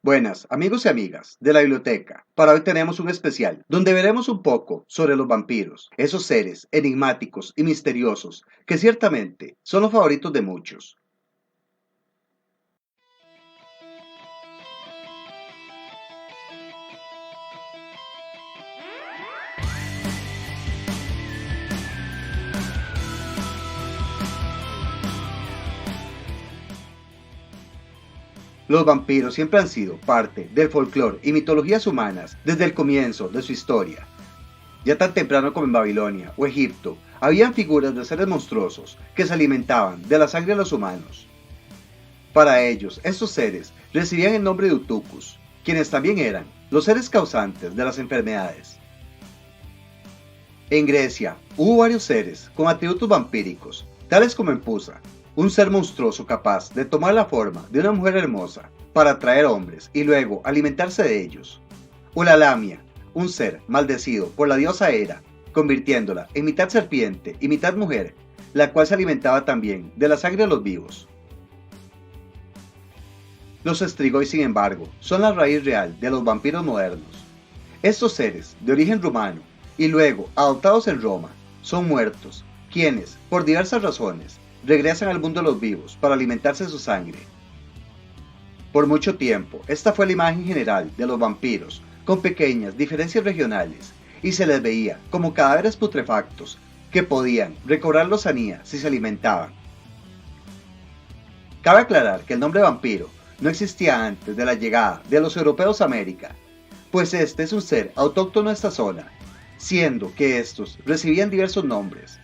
Buenas, amigos y amigas de la biblioteca. Para hoy tenemos un especial donde veremos un poco sobre los vampiros, esos seres enigmáticos y misteriosos que ciertamente son los favoritos de muchos. Los vampiros siempre han sido parte del folclore y mitologías humanas desde el comienzo de su historia. Ya tan temprano como en Babilonia o Egipto, habían figuras de seres monstruosos que se alimentaban de la sangre de los humanos. Para ellos, estos seres recibían el nombre de Utucus, quienes también eran los seres causantes de las enfermedades. En Grecia, hubo varios seres con atributos vampíricos, tales como Empusa, un ser monstruoso capaz de tomar la forma de una mujer hermosa para atraer hombres y luego alimentarse de ellos, o la Lamia, un ser maldecido por la diosa Hera, convirtiéndola en mitad serpiente y mitad mujer, la cual se alimentaba también de la sangre de los vivos. Los Strigoi, sin embargo, son la raíz real de los vampiros modernos. Estos seres, de origen rumano y luego adoptados en Roma, son muertos, quienes, por diversas razones, regresan al mundo de los vivos para alimentarse de su sangre. Por mucho tiempo, esta fue la imagen general de los vampiros, con pequeñas diferencias regionales, y se les veía como cadáveres putrefactos que podían recobrar lozanía si se alimentaban. Cabe aclarar que el nombre vampiro no existía antes de la llegada de los europeos a América, pues este es un ser autóctono de esta zona, siendo que estos recibían diversos nombres.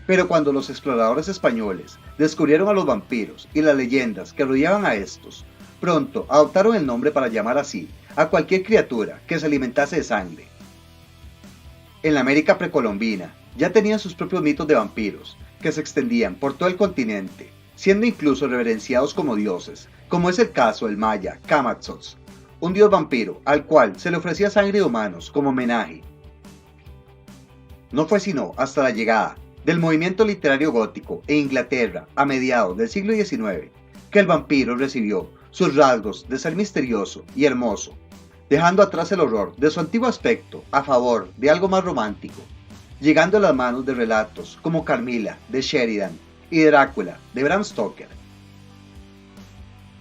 Pero cuando los exploradores españoles descubrieron a los vampiros y las leyendas que rodeaban a estos, pronto adoptaron el nombre para llamar así a cualquier criatura que se alimentase de sangre. En la América precolombina ya tenían sus propios mitos de vampiros, que se extendían por todo el continente, siendo incluso reverenciados como dioses, como es el caso del maya Camaxotl, un dios vampiro al cual se le ofrecía sangre de humanos como homenaje. No fue sino hasta la llegada del movimiento literario gótico en Inglaterra a mediados del siglo XIX que el vampiro recibió sus rasgos de ser misterioso y hermoso, dejando atrás el horror de su antiguo aspecto a favor de algo más romántico, llegando a las manos de relatos como Carmilla de Sheridan y Drácula de Bram Stoker.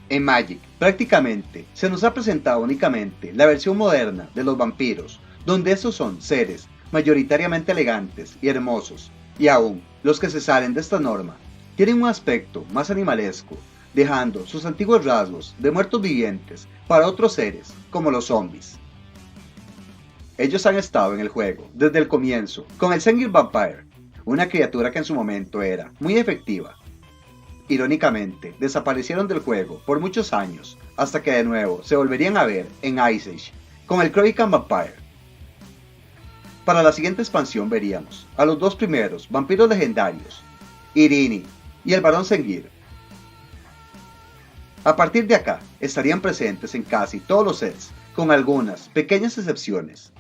En Magic, prácticamente se nos ha presentado únicamente la versión moderna de los vampiros, donde estos son seres mayoritariamente elegantes y hermosos, y aún los que se salen de esta norma tienen un aspecto más animalesco, dejando sus antiguos rasgos de muertos vivientes para otros seres como los zombies. Ellos han estado en el juego desde el comienzo con el Sengir Vampire, una criatura que en su momento era muy efectiva. Irónicamente, desaparecieron del juego por muchos años, hasta que de nuevo se volverían a ver en Ice Age, con el Krovikan Vampire. Para la siguiente expansión veríamos a los dos primeros vampiros legendarios, Irini y el Barón Sengir. A partir de acá, estarían presentes en casi todos los sets, con algunas pequeñas excepciones.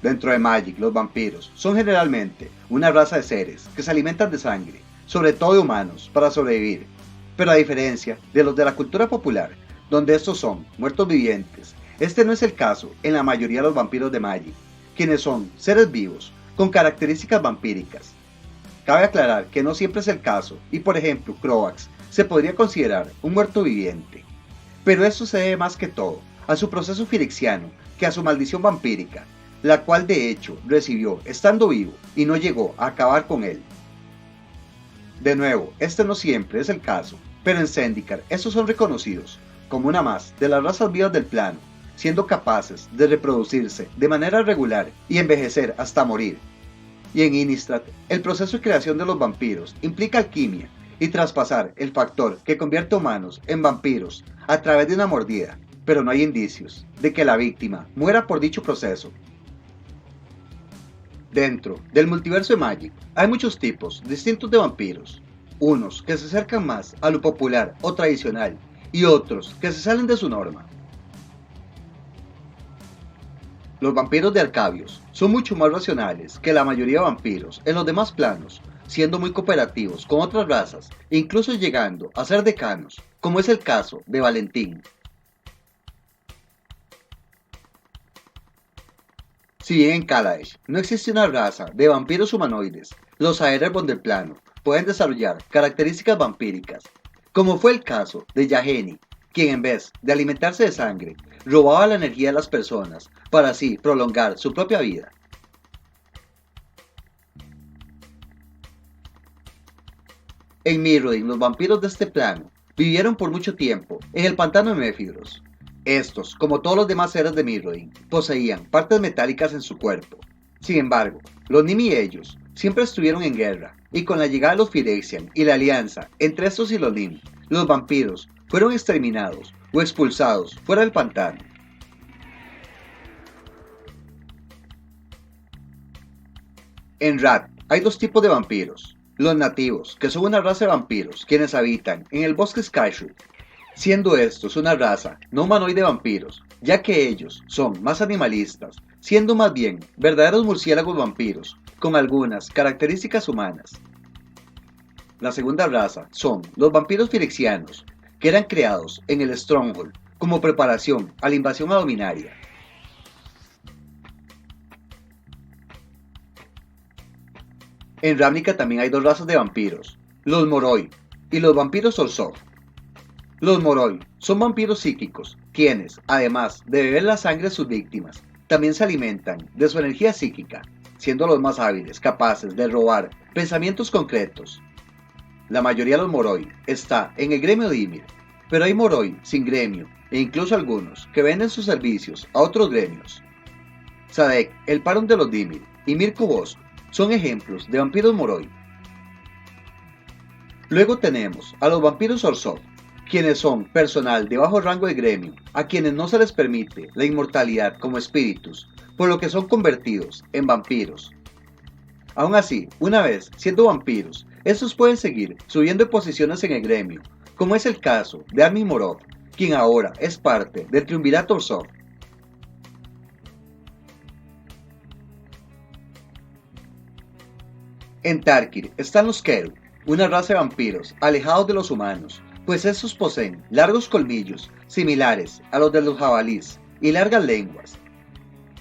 Dentro de Magic, los vampiros son generalmente una raza de seres que se alimentan de sangre, sobre todo de humanos, para sobrevivir, pero a diferencia de los de la cultura popular, donde estos son muertos vivientes, este no es el caso en la mayoría de los vampiros de Magic, quienes son seres vivos, con características vampíricas. Cabe aclarar que no siempre es el caso, y por ejemplo Croax se podría considerar un muerto viviente, pero esto se debe más que todo a su proceso firexiano que a su maldición vampírica, la cual de hecho recibió estando vivo y no llegó a acabar con él. De nuevo, este no siempre es el caso, pero en Zendikar estos son reconocidos como una más de las razas vivas del plano, siendo capaces de reproducirse de manera regular y envejecer hasta morir. Y en Innistrad, el proceso de creación de los vampiros implica alquimia y traspasar el factor que convierte humanos en vampiros a través de una mordida, pero no hay indicios de que la víctima muera por dicho proceso. Dentro del multiverso de Magic hay muchos tipos distintos de vampiros, unos que se acercan más a lo popular o tradicional y otros que se salen de su norma. Los vampiros de Arcabios son mucho más racionales que la mayoría de vampiros en los demás planos, siendo muy cooperativos con otras razas e incluso llegando a ser decanos, como es el caso de Valentín. Si bien en Kaladesh no existe una raza de vampiros humanoides, los Aerebon del plano pueden desarrollar características vampíricas, como fue el caso de Yageni, quien en vez de alimentarse de sangre, robaba la energía de las personas para así prolongar su propia vida. En Mirrodin, los vampiros de este plano vivieron por mucho tiempo en el pantano de Méfidros. Estos, como todos los demás seres de Mirrodin, poseían partes metálicas en su cuerpo. Sin embargo, los Nim y ellos siempre estuvieron en guerra, y con la llegada de los Phyrexian y la alianza entre estos y los Nim, los vampiros fueron exterminados o expulsados fuera del pantano. En Rat hay dos tipos de vampiros: los nativos, que son una raza de vampiros quienes habitan en el bosque Skyshroot, siendo estos una raza no humanoide de vampiros, ya que ellos son más animalistas, siendo más bien verdaderos murciélagos vampiros, con algunas características humanas. La segunda raza son los vampiros Phyrexianos, que eran creados en el Stronghold como preparación a la invasión Dominaria. En Ravnica también hay dos razas de vampiros, los Moroi y los vampiros Orzhov. Los Moroi son vampiros psíquicos, quienes, además de beber la sangre de sus víctimas, también se alimentan de su energía psíquica, siendo los más hábiles capaces de robar pensamientos concretos. La mayoría de los Moroi está en el gremio de Ymir, pero hay Moroi sin gremio e incluso algunos que venden sus servicios a otros gremios. Sadek, el Paron de los Dimir, y Mirko Bosk son ejemplos de vampiros Moroi. Luego tenemos a los vampiros Orzhov, quienes son personal de bajo rango de gremio, a quienes no se les permite la inmortalidad como espíritus, por lo que son convertidos en vampiros. Aún así, una vez siendo vampiros, estos pueden seguir subiendo de posiciones en el gremio, como es el caso de Armin Morov, quien ahora es parte del Triunvirato Orzhov. En Tarkir están los Keru, una raza de vampiros alejados de los humanos, pues estos poseen largos colmillos similares a los de los jabalíes y largas lenguas.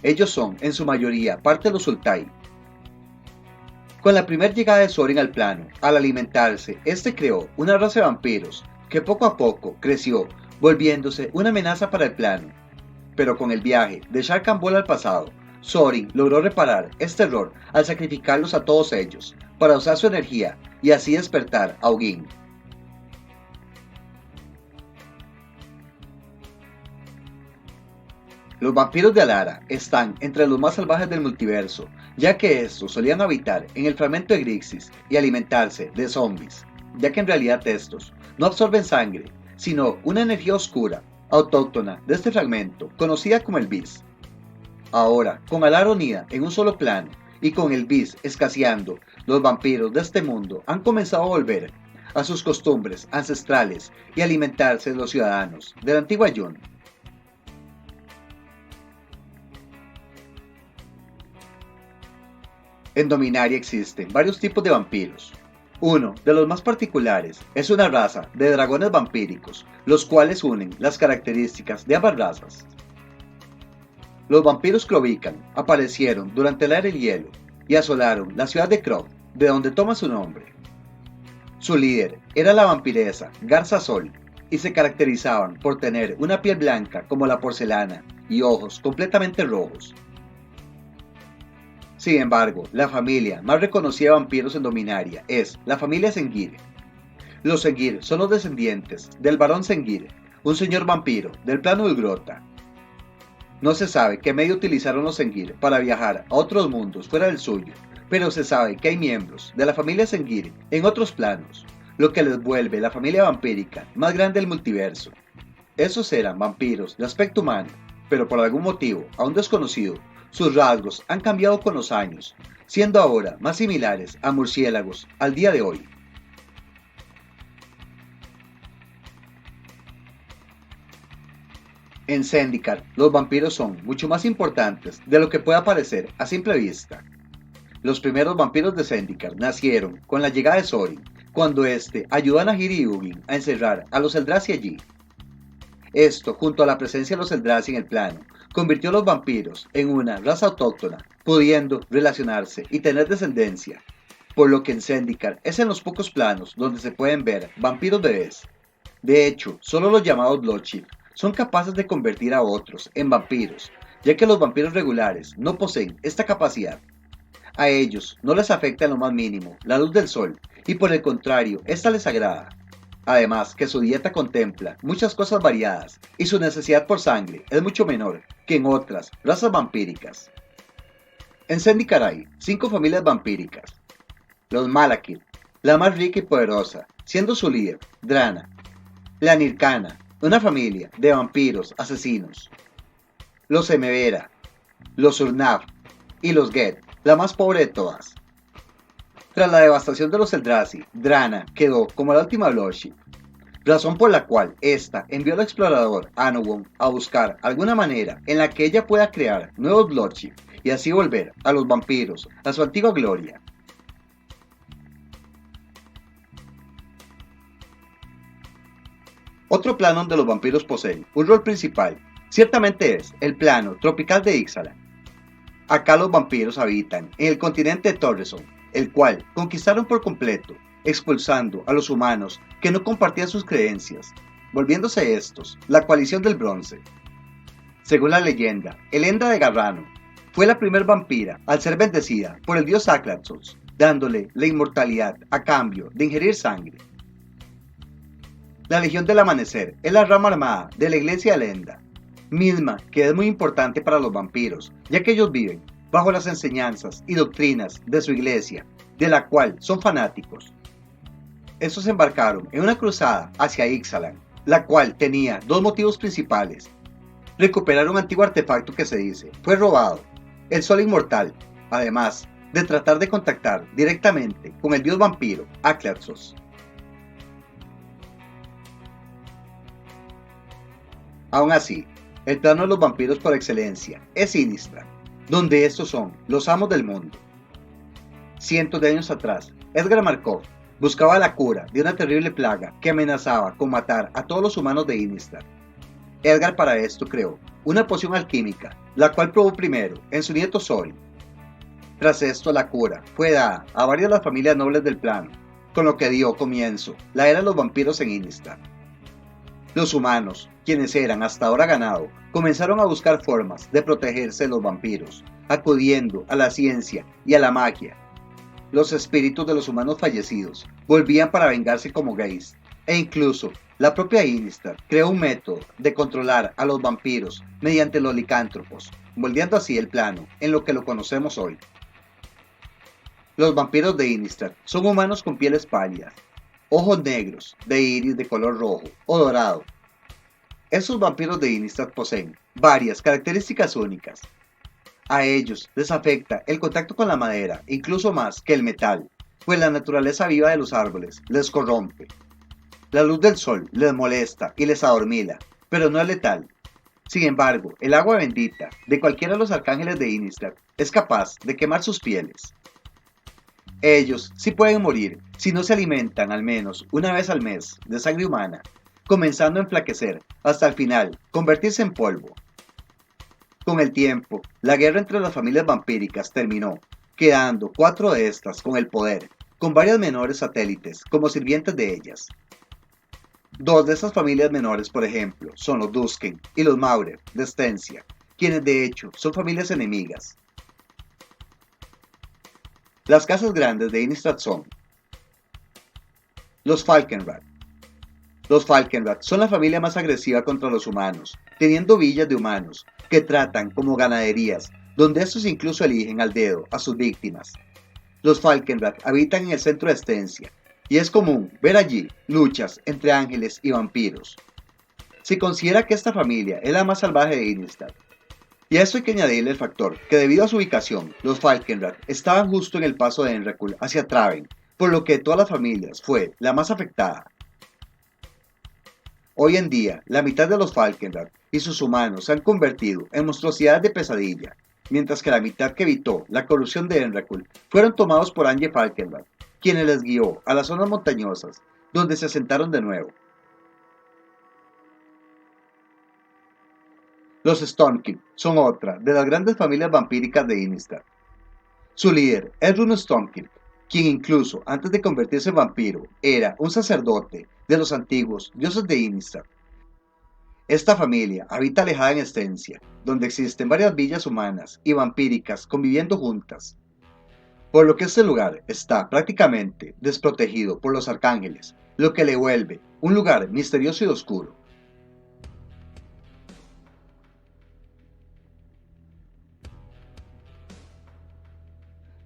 Ellos son en su mayoría parte de los Sultai. Con la primera llegada de Thorin al plano, al alimentarse, este creó una raza de vampiros que poco a poco creció, volviéndose una amenaza para el plano. Pero con el viaje de Shar Kambol al pasado, Thorin logró reparar este error al sacrificarlos a todos ellos para usar su energía y así despertar a Ugin. Los vampiros de Alara están entre los más salvajes del multiverso, ya que estos solían habitar en el fragmento de Grixis y alimentarse de zombies, ya que en realidad estos no absorben sangre, sino una energía oscura, autóctona de este fragmento, conocida como el Vis. Ahora, con Alara unida en un solo plano y con el Vis escaseando, los vampiros de este mundo han comenzado a volver a sus costumbres ancestrales y alimentarse de los ciudadanos de la antigua Yun. En Dominaria existen varios tipos de vampiros. Uno de los más particulares es una raza de dragones vampíricos, los cuales unen las características de ambas razas. Los vampiros Clovican aparecieron durante la Era del Hielo y asolaron la ciudad de Croft, de donde toma su nombre. Su líder era la vampiresa Garza Sol y se caracterizaban por tener una piel blanca como la porcelana y ojos completamente rojos. Sin embargo, la familia más reconocida de vampiros en Dominaria es la familia Sengir. Los Sengir son los descendientes del barón Sengir, un señor vampiro del plano de Grota. No se sabe qué medio utilizaron los Sengir para viajar a otros mundos fuera del suyo, pero se sabe que hay miembros de la familia Sengir en otros planos, lo que les vuelve la familia vampírica más grande del multiverso. Esos eran vampiros de aspecto humano, pero por algún motivo aún desconocido, sus rasgos han cambiado con los años, siendo ahora más similares a murciélagos al día de hoy. En Zendikar, los vampiros son mucho más importantes de lo que pueda parecer a simple vista. Los primeros vampiros de Zendikar nacieron con la llegada de Thorin, cuando éste ayudó a Nahir y Hugin a encerrar a los Eldrazi allí. Esto, junto a la presencia de los Eldrazi en el plano, convirtió a los vampiros en una raza autóctona, pudiendo relacionarse y tener descendencia, por lo que en Zendikar es en los pocos planos donde se pueden ver vampiros bebés. De hecho, solo los llamados Bloodchief son capaces de convertir a otros en vampiros, ya que los vampiros regulares no poseen esta capacidad. A ellos no les afecta en lo más mínimo la luz del sol, y por el contrario, esta les agrada. Además que su dieta contempla muchas cosas variadas, y su necesidad por sangre es mucho menor que en otras razas vampíricas. En Zendikar hay 5 familias vampíricas. Los Malakith, la más rica y poderosa, siendo su líder, Drana. La Nirkana, una familia de vampiros asesinos. Los Emevera, los Urnav y los Geth, la más pobre de todas. Tras la devastación de los Eldrazi, Drana quedó como la última Bloodchief, razón por la cual ésta envió al explorador Anowon a buscar alguna manera en la que ella pueda crear nuevos Bloodchief y así volver a los vampiros a su antigua gloria. Otro plano donde los vampiros poseen un rol principal, ciertamente es el plano tropical de Ixalan. Acá los vampiros habitan en el continente de Torreson, el cual conquistaron por completo, expulsando a los humanos que no compartían sus creencias, volviéndose estos la coalición del bronce. Según la leyenda, Elendra de Garrano fue la primer vampira al ser bendecida por el dios Aklaxos, dándole la inmortalidad a cambio de ingerir sangre. La Legión del Amanecer es la rama armada de la iglesia de Elendra, misma que es muy importante para los vampiros, ya que ellos viven bajo las enseñanzas y doctrinas de su iglesia, de la cual son fanáticos. Estos embarcaron en una cruzada hacia Ixalan, la cual tenía 2 motivos principales: recuperar un antiguo artefacto que se dice fue robado, el Sol Inmortal, además de tratar de contactar directamente con el dios vampiro Aklaxos. Aún así, el plano de los vampiros por excelencia es Innistrad, donde estos son los amos del mundo. Cientos de años atrás, Edgar Markov buscaba la cura de una terrible plaga que amenazaba con matar a todos los humanos de Innistrad. Edgar para esto creó una poción alquímica, la cual probó primero en su nieto Thorin. Tras esto la cura fue dada a varias de las familias nobles del plano, con lo que dio comienzo la era de los vampiros en Innistrad. Los humanos, quienes eran hasta ahora ganado, comenzaron a buscar formas de protegerse de los vampiros, acudiendo a la ciencia y a la magia. Los espíritus de los humanos fallecidos volvían para vengarse como Geist, e incluso la propia Innistrad creó un método de controlar a los vampiros mediante los licántropos, moldeando así el plano en lo que lo conocemos hoy. Los vampiros de Innistrad son humanos con pieles pálidas, ojos negros, de iris de color rojo o dorado. Estos vampiros de Innistrad poseen varias características únicas. A ellos les afecta el contacto con la madera, incluso más que el metal, pues la naturaleza viva de los árboles les corrompe. La luz del sol les molesta y les adormila, pero no es letal. Sin embargo, el agua bendita de cualquiera de los arcángeles de Innistrad es capaz de quemar sus pieles. Ellos sí pueden morir si no se alimentan al menos una vez al mes de sangre humana, comenzando a enflaquecer hasta el final convertirse en polvo. Con el tiempo, la guerra entre las familias vampíricas terminó, quedando 4 de estas con el poder, con varias menores satélites como sirvientes de ellas. 2 de esas familias menores, por ejemplo, son los Dusken y los Maurer de Estencia, quienes de hecho son familias enemigas. Las casas grandes de Innistrad son los Falkenrath. Los Falkenrath son la familia más agresiva contra los humanos, teniendo villas de humanos que tratan como ganaderías, donde estos incluso eligen al dedo a sus víctimas. Los Falkenrath habitan en el centro de Estencia, y es común ver allí luchas entre ángeles y vampiros. Se considera que esta familia es la más salvaje de Innistrad. Y a esto hay que añadirle el factor que debido a su ubicación, los Falkenrath estaban justo en el paso de Emrakul hacia Traven, por lo que de todas las familias fue la más afectada. Hoy en día, la mitad de los Falkenrath y sus humanos se han convertido en monstruosidades de pesadilla, mientras que la mitad que evitó la corrupción de Emrakul fueron tomados por Ange Falkenberg, quienes les guió a las zonas montañosas, donde se asentaron de nuevo. Los Stormkeep son otra de las grandes familias vampíricas de Innistrad. Su líder es Runo Stormkeep, quien incluso antes de convertirse en vampiro era un sacerdote de los antiguos dioses de Innistrad. Esta familia habita alejada en Estencia, donde existen varias villas humanas y vampíricas conviviendo juntas, por lo que este lugar está prácticamente desprotegido por los arcángeles, lo que le vuelve un lugar misterioso y oscuro.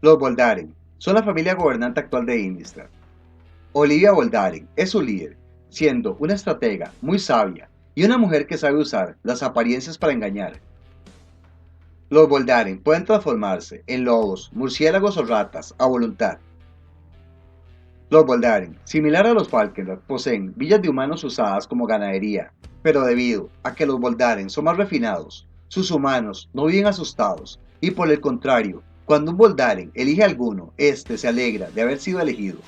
Los Voldaren son la familia gobernante actual de Innistrad. Olivia Voldaren es su líder, siendo una estratega muy sabia y una mujer que sabe usar las apariencias para engañar. Los Voldaren pueden transformarse en lobos, murciélagos o ratas a voluntad. Los Voldaren, similar a los Falkenrath, poseen villas de humanos usadas como ganadería, pero debido a que los Voldaren son más refinados, sus humanos no viven asustados y por el contrario, cuando un Voldaren elige a alguno, éste se alegra de haber sido elegido.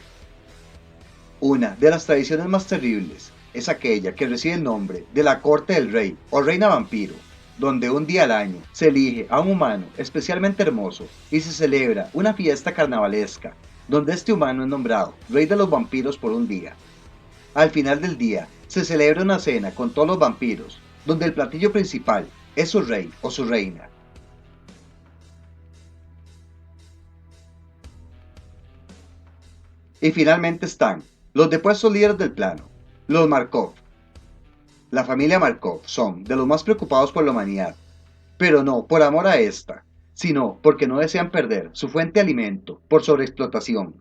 Una de las tradiciones más terribles es aquella que recibe el nombre de la corte del rey o reina vampiro, donde un día al año se elige a un humano especialmente hermoso y se celebra una fiesta carnavalesca, donde este humano es nombrado rey de los vampiros por un día. Al final del día se celebra una cena con todos los vampiros, donde el platillo principal es su rey o su reina. Y finalmente están los depuestos líderes del plano, los Markov. La familia Markov son de los más preocupados por la humanidad, pero no por amor a esta, sino porque no desean perder su fuente de alimento por sobreexplotación.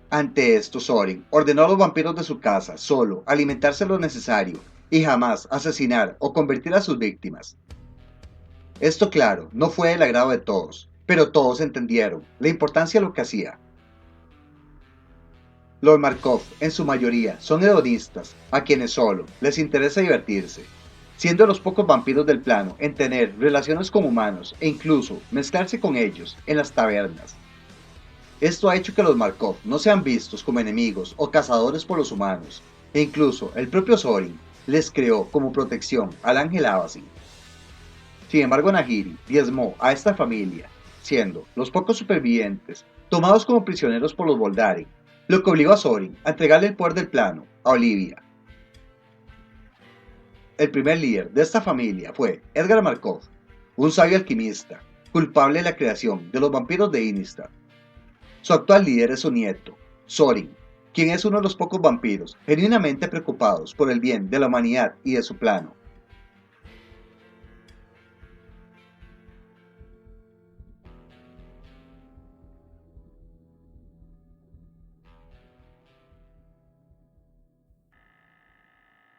Ante esto, Sorin ordenó a los vampiros de su casa solo alimentarse lo necesario y jamás asesinar o convertir a sus víctimas. Esto, claro, no fue del agrado de todos, pero todos entendieron la importancia de lo que hacía. Los Markov, en su mayoría, son hedonistas, a quienes solo les interesa divertirse, siendo los pocos vampiros del plano en tener relaciones con humanos e incluso mezclarse con ellos en las tabernas. Esto ha hecho que los Markov no sean vistos como enemigos o cazadores por los humanos, e incluso el propio Sorin les creó como protección al ángel Abassin. Sin embargo, Nahiri diezmó a esta familia, siendo los pocos supervivientes tomados como prisioneros por los Voldaren, lo que obligó a Sorin a entregarle el poder del plano a Olivia. El primer líder de esta familia fue Edgar Markov, un sabio alquimista, culpable de la creación de los vampiros de Innistrad. Su actual líder es su nieto, Sorin, quien es uno de los pocos vampiros genuinamente preocupados por el bien de la humanidad y de su plano.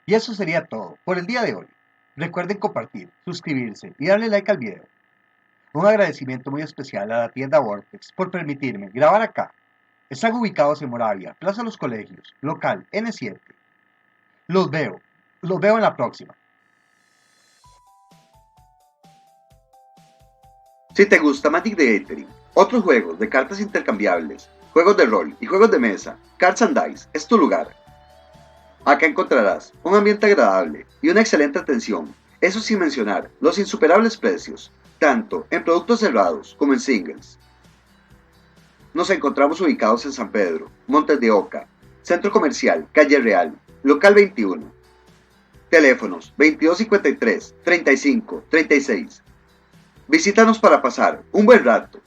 Y eso sería todo por el día de hoy. Recuerden compartir, suscribirse y darle like al video. Un agradecimiento muy especial a la tienda Vortex por permitirme grabar acá. Están ubicados en Moravia, Plaza Los Colegios, local N7. Los veo en la próxima. Si te gusta Magic the Gathering, otros juegos de cartas intercambiables, juegos de rol y juegos de mesa, Cards and Dice es tu lugar. Acá encontrarás un ambiente agradable y una excelente atención, eso sin mencionar los insuperables precios, tanto en productos cerrados como en singles. Nos encontramos ubicados en San Pedro, Montes de Oca, Centro Comercial, Calle Real, Local 21. Teléfonos 2253 35 36. Visítanos para pasar un buen rato